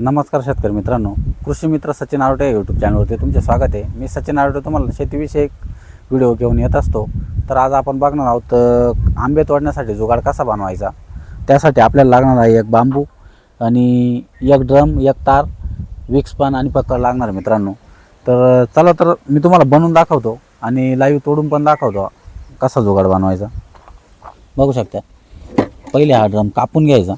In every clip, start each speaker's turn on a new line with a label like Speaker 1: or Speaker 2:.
Speaker 1: नमस्कार शेतकरी मित्रांनो, कृषी मित्र सचिन आवटे या यूट्यूब चॅनलवरती तुमचे स्वागत आहे। मी सचिन आवटे तुम्हाला शेतीविषयक व्हिडिओ घेऊन येत असतो। तर आज आपण बघणार आहोत आंबे तोडण्यासाठी जुगाड कसा बनवायचा। त्यासाठी आपल्याला लागणार आहे एक बांबू आणि एक ड्रम, एक तार, विक्सपन आणि पकड लागणार मित्रांनो। तर चला तर मी तुम्हाला बनवून दाखवतो आणि लाईव्ह तोडून पण दाखवतो कसा जुगाड बनवायचा। बघू शकता, पहिले हा ड्रम कापून घ्यायचा।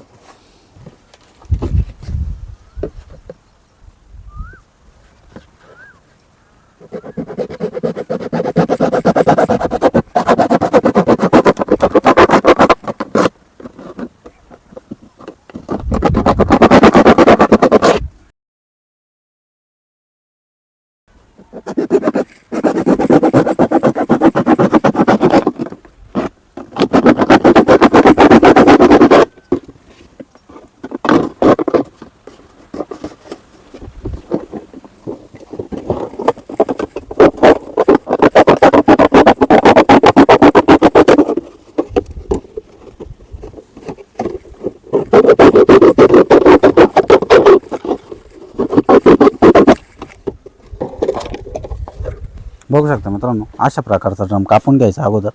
Speaker 1: बघू शकता मित्रांनो, अशा प्रकारचा ड्रम कापून घ्यायचा अगोदर।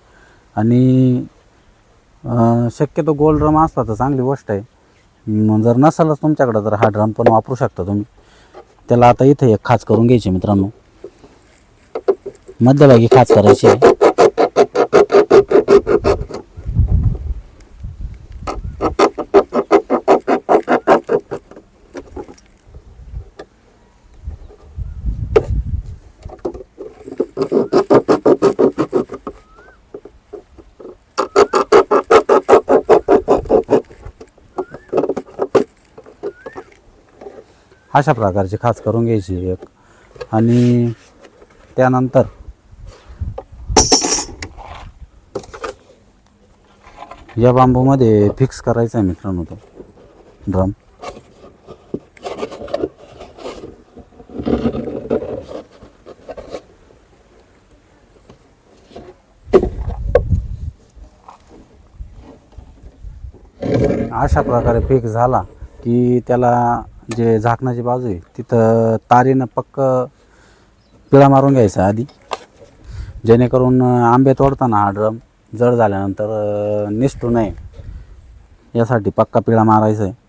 Speaker 1: आणि शक्यतो गोल ड्रम असला तर चांगली गोष्ट आहे, जर नसेलच तुमच्याकडे तर हा ड्रम पण वापरू शकता तुम्ही। त्याला आता इथे एक खाच करून घ्यायची मित्रांनो, मध्यभागी खाच करायची आहे। अशा प्रकारची खाच करून घ्यायची एक। आणि त्यानंतर या बांबूमध्ये फिक्स करायचा आहे मित्रांनो तो ड्रम। अशा प्रकारे फिक्स झाला की त्याला जे झाकणाची बाजू आहे तिथं तारीनं पक्क पिळा मारून घ्यायचा आधी, जेणेकरून आंबे तोडताना हा ड्रम जड झाल्यानंतर निसटू नये यासाठी पक्का पिळा मारायचा आहे।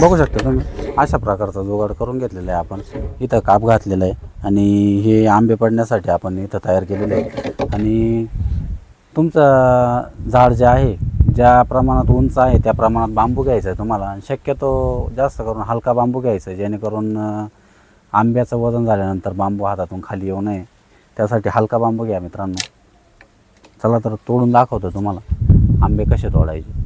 Speaker 1: बघू शकता तुम्ही, अशा प्रकारचा जुगाड करून घेतलेला आहे आपण। इथं काप घातलेला आहे आणि हे आंबे पडण्यासाठी आपण इथं तयार केलेलं आहे। आणि तुमचं झाड जे आहे, ज्या प्रमाणात उंच आहे त्या प्रमाणात बांबू घ्यायचा आहे तुम्हाला। शक्यतो जास्त करून हलका बांबू घ्यायचा आहे, जेणेकरून आंब्याचं वजन झाल्यानंतर बांबू हातातून खाली येऊ नये, त्यासाठी हलका बांबू घ्या मित्रांनो। चला तर तोडून दाखवतो तुम्हाला आंबे कसे तोडायचे।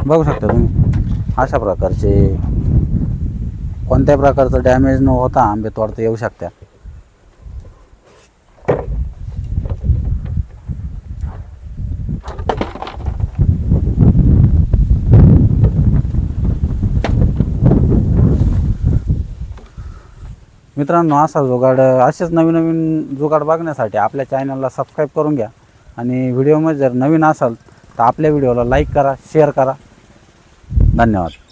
Speaker 1: बघू शकता तुम्ही, अशा प्रकारचे कोणत्या प्रकारचं डॅमेज न होता आंबे तोडता येऊ शकतात। मित्रांनो, असा जुगाड, असेच नवीन नवीन जुगाड बघण्यासाठी आपल्या चॅनलला सबस्क्राईब करून घ्या। आणि व्हिडिओमध्ये जर नवीन असाल तर आपल्या व्हिडिओला लाईक करा, शेअर करा। धन्यवाद।